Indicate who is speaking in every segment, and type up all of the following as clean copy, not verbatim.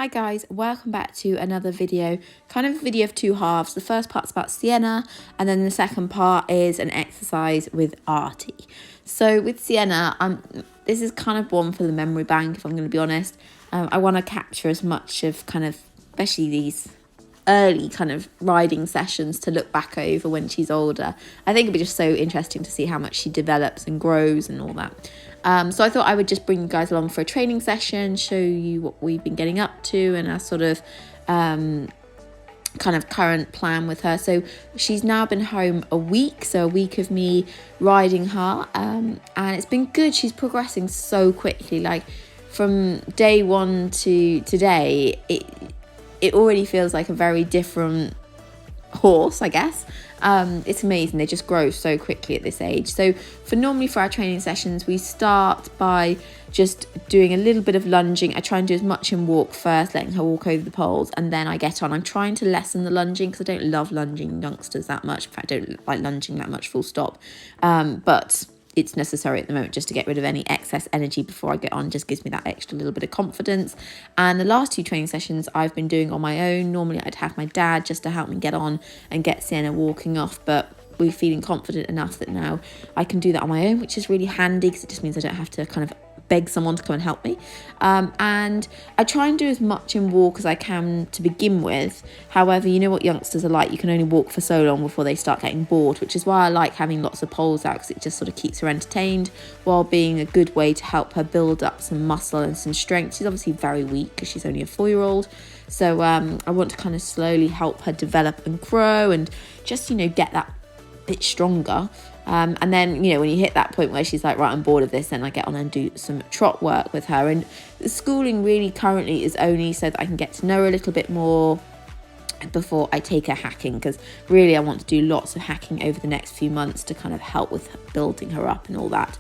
Speaker 1: Hi guys, welcome back to another video, kind of a video of two halves. The first part's about Sienna and then the second part is an exercise with Artie. So with Sienna, this is kind of one for the memory bank, if I'm going to be honest. I want to capture as much of kind of, especially these early kind of riding sessions to look back over when she's older. I think it'd be just so interesting to see how much she develops and grows and all that. So I thought I would just bring you guys along for a training session, show you what we've been getting up to and our sort of kind of current plan with her. So she's now been home a week, so a week of me riding her, and it's been good. She's progressing so quickly, like from day one to today, it already feels like a very different horse, I guess. It's amazing. They just grow so quickly at this age. So normally for our training sessions, we start by just doing a little bit of lunging. I try and do as much in walk first, letting her walk over the poles, and then I get on. I'm trying to lessen the lunging because I don't love lunging youngsters that much. In fact, I don't like lunging that much, full stop. But it's necessary at the moment just to get rid of any excess energy before I get on. Just gives me that extra little bit of confidence. And the last two training sessions I've been doing on my own. Normally I'd have my dad just to help me get on and get Sienna walking off, but we're feeling confident enough that now I can do that on my own, which is really handy because it just means I don't have to kind of beg someone to come and help me. And I try and do as much in walk as I can to begin with. However, you know what youngsters are like, you can only walk for so long before they start getting bored, which is why I like having lots of poles out, because it just sort of keeps her entertained while being a good way to help her build up some muscle and some strength. She's obviously very weak because she's only a 4-year-old. So I want to kind of slowly help her develop and grow and just, get that bit stronger. And then, when you hit that point where she's like, right, I'm bored of this, then I get on and do some trot work with her. And the schooling really currently is only so that I can get to know her a little bit more before I take her hacking, because really I want to do lots of hacking over the next few months to kind of help with building her up and all that.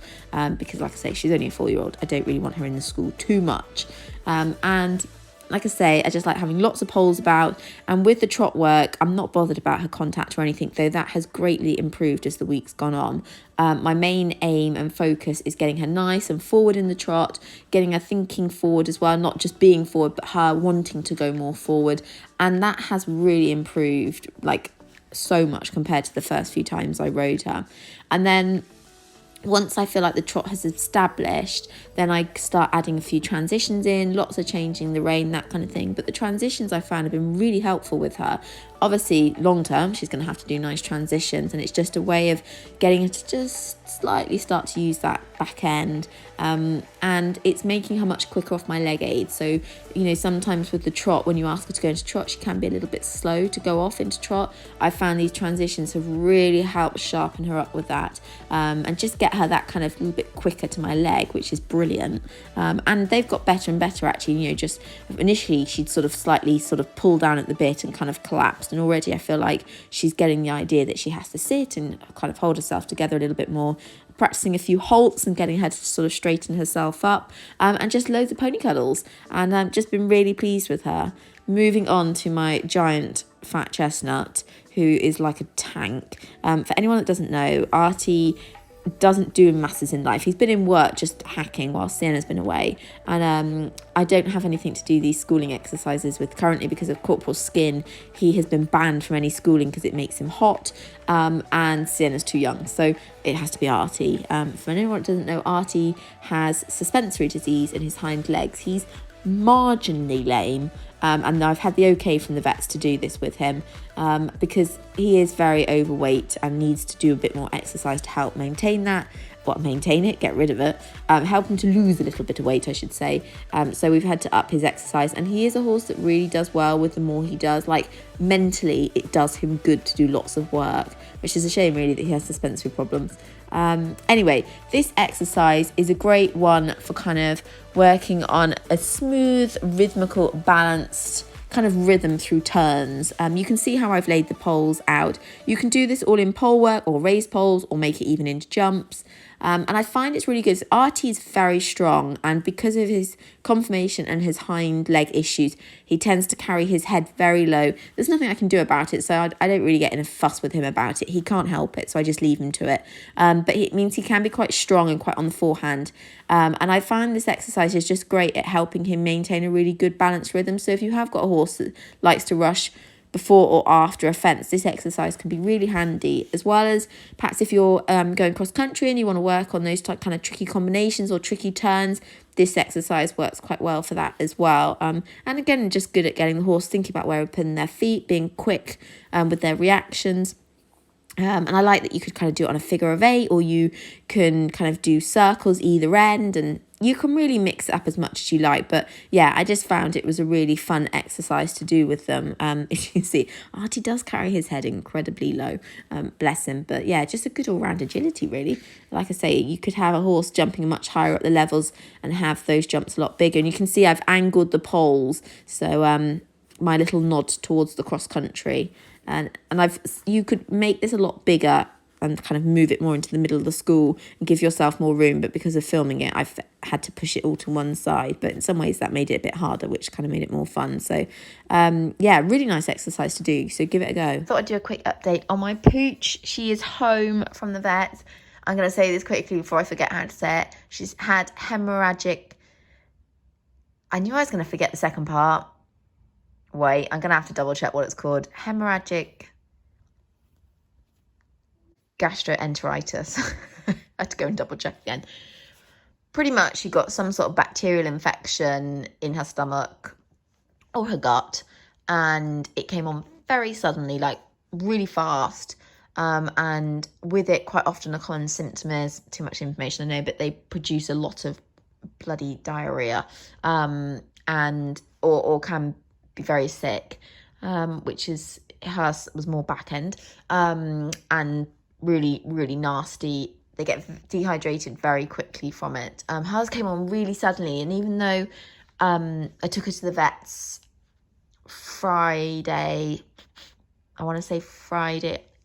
Speaker 1: Because like I say, she's only a 4-year-old. I don't really want her in the school too much. And like I say, I just like having lots of poles about. And with the trot work, I'm not bothered about her contact or anything, though that has greatly improved as the week's gone on. My main aim and focus is getting her nice and forward in the trot, getting her thinking forward as well, not just being forward, but her wanting to go more forward. And that has really improved, like, so much compared to the first few times I rode her. And then once I feel like the trot has established, then I start adding a few transitions in, lots of changing the rein, that kind of thing. But the transitions I found have been really helpful with her. Obviously, long term, she's going to have to do nice transitions, and it's just a way of getting her to just slightly start to use that back end. And it's making her much quicker off my leg aid. So, sometimes with the trot, when you ask her to go into trot, she can be a little bit slow to go off into trot. I found these transitions have really helped sharpen her up with that, and just get her that kind of little bit quicker to my leg, which is brilliant. And they've got better and better, actually. Just initially she'd slightly pull down at the bit and kind of collapsed, and already I feel like she's getting the idea that she has to sit and kind of hold herself together a little bit more, practicing a few halts and getting her to sort of straighten herself up, and just loads of pony cuddles. And I've just been really pleased with her. Moving on to my giant fat chestnut, who is like a tank. For anyone that doesn't know, Artie doesn't do masses in life. He's been in work just hacking while Sienna's been away, and I don't have anything to do these schooling exercises with currently because of Corporal's skin. He has been banned from any schooling because it makes him hot, and Sienna's too young, so it has to be Artie. For anyone that doesn't know, Artie has suspensory disease in his hind legs. He's marginally lame, and I've had the okay from the vets to do this with him, because he is very overweight and needs to do a bit more exercise to help maintain that. Get rid of it, help him to lose a little bit of weight, I should say. So we've had to up his exercise, and he is a horse that really does well with the more he does. Like, mentally, it does him good to do lots of work, which is a shame really that he has suspensory problems. Anyway, this exercise is a great one for kind of working on a smooth, rhythmical, balanced kind of rhythm through turns. You can see how I've laid the poles out. You can do this all in pole work or raised poles, or make it even into jumps. And I find it's really good. Artie is very strong, and because of his conformation and his hind leg issues, he tends to carry his head very low. There's nothing I can do about it, so I don't really get in a fuss with him about it. He can't help it, so I just leave him to it. But it means he can be quite strong and quite on the forehand. And I find this exercise is just great at helping him maintain a really good balanced rhythm. So if you have got a horse that likes to rush before or after a fence, this exercise can be really handy, as well as perhaps if you're going cross country and you want to work on those kind of tricky combinations or tricky turns. This exercise works quite well for that as well. And again, just good at getting the horse thinking about where we're putting their feet, being quick with their reactions. And I like that you could kind of do it on a figure of 8, or you can kind of do circles either end, and you can really mix it up as much as you like. But yeah, I just found it was a really fun exercise to do with them. As you can see, Artie does carry his head incredibly low, bless him. But yeah, just a good all-round agility, really. Like I say, you could have a horse jumping much higher up the levels and have those jumps a lot bigger. And you can see I've angled the poles, so my little nod towards the cross country. And you could make this a lot bigger and kind of move it more into the middle of the school and give yourself more room. But because of filming it, I've had to push it all to one side. But in some ways that made it a bit harder, which kind of made it more fun. So yeah, really nice exercise to do. So give it a go. Thought I'd do a quick update on my pooch. She is home from the vet. I'm going to say this quickly before I forget how to say it. She's had hemorrhagic... I knew I was going to forget the second part. Wait, I'm going to have to double check what it's called. Hemorrhagic gastroenteritis. I had to go and double check again. Pretty much she got some sort of bacterial infection in her stomach or her gut, and it came on very suddenly, like really fast. And with it, quite often a common symptom is, too much information I know, but they produce a lot of bloody diarrhea, and or can be very sick, which is, hers was more back end, and really, really nasty. They get dehydrated very quickly from it. Hers came on really suddenly, and even though I took her to the vets Friday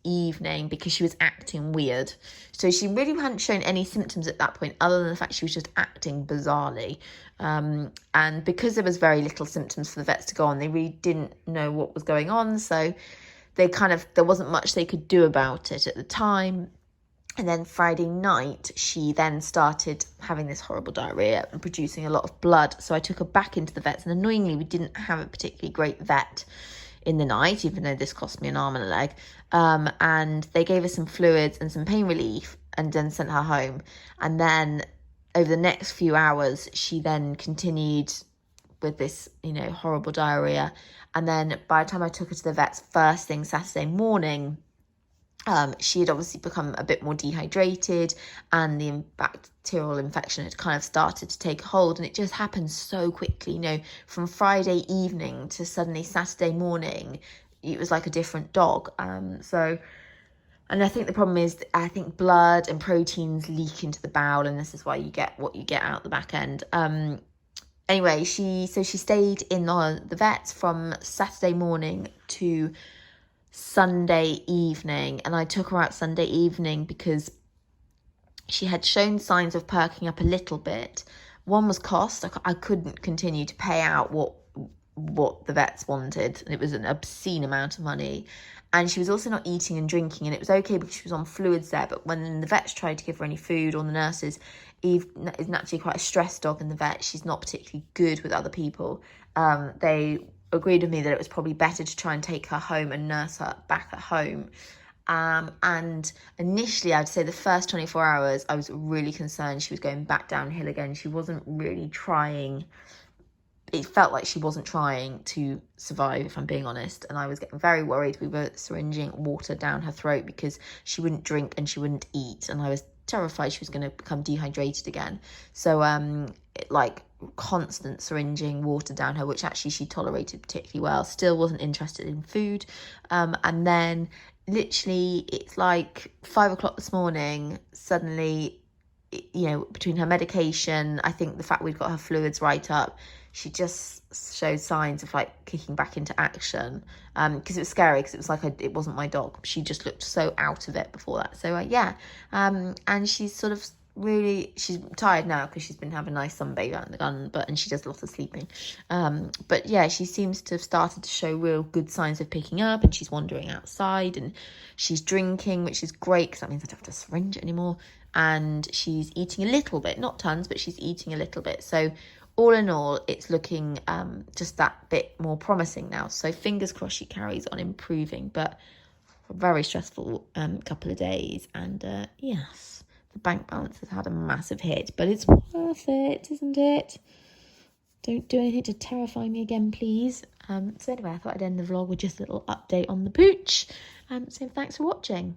Speaker 1: evening, because she was acting weird. So she really hadn't shown any symptoms at that point, other than the fact she was just acting bizarrely. And because there was very little symptoms for the vets to go on, they really didn't know what was going on. So there wasn't much they could do about it at the time. And then Friday night, she then started having this horrible diarrhea and producing a lot of blood. So I took her back into the vets, and annoyingly, we didn't have a particularly great vet in the night, even though this cost me an arm and a leg. And they gave her some fluids and some pain relief and then sent her home. And then over the next few hours, she then continued with this, horrible diarrhea. And then by the time I took her to the vets first thing Saturday morning, she had obviously become a bit more dehydrated, and the bacterial infection had kind of started to take hold, and it just happened so quickly, from Friday evening to suddenly Saturday morning. It was like a different dog. And I think the problem is, I think blood and proteins leak into the bowel, and this is why you get what you get out the back end. Anyway, she stayed in the vets from Saturday morning to Sunday evening, and I took her out Sunday evening because she had shown signs of perking up a little bit. One was cost. I couldn't continue to pay out what the vets wanted. It was an obscene amount of money, and she was also not eating and drinking, and it was okay because she was on fluids there. But when the vets tried to give her any food, or the nurses, Eve is naturally quite a stressed dog in the vet. She's not particularly good with other people. They agreed with me that it was probably better to try and take her home and nurse her back at home. And initially, I'd say the first 24 hours, I was really concerned she was going back downhill again. She wasn't really trying. It felt like she wasn't trying to survive, if I'm being honest. And I was getting very worried. We were syringing water down her throat because she wouldn't drink and she wouldn't eat. And I was terrified she was going to become dehydrated again. So, constant syringing water down her, which actually she tolerated particularly well. Still wasn't interested in food. And then literally it's like 5 o'clock this morning, suddenly, between her medication, I think the fact we'd got her fluids right up, she just showed signs of kicking back into action, because it was scary, because it was it wasn't my dog. She just looked so out of it before that. So and she's sort of really, she's tired now because she's been having a nice sunbathe out in the garden, and she does a lot of sleeping. But yeah, she seems to have started to show real good signs of picking up, and she's wandering outside, and she's drinking, which is great because that means I don't have to syringe it anymore. And she's eating a little bit, not tons, but she's eating a little bit. So all in all, it's looking just that bit more promising now. So fingers crossed she carries on improving, but a very stressful couple of days. And yes, the bank balance has had a massive hit, but it's worth it, isn't it? Don't do anything to terrify me again, please. So anyway, I thought I'd end the vlog with just a little update on the pooch. So thanks for watching.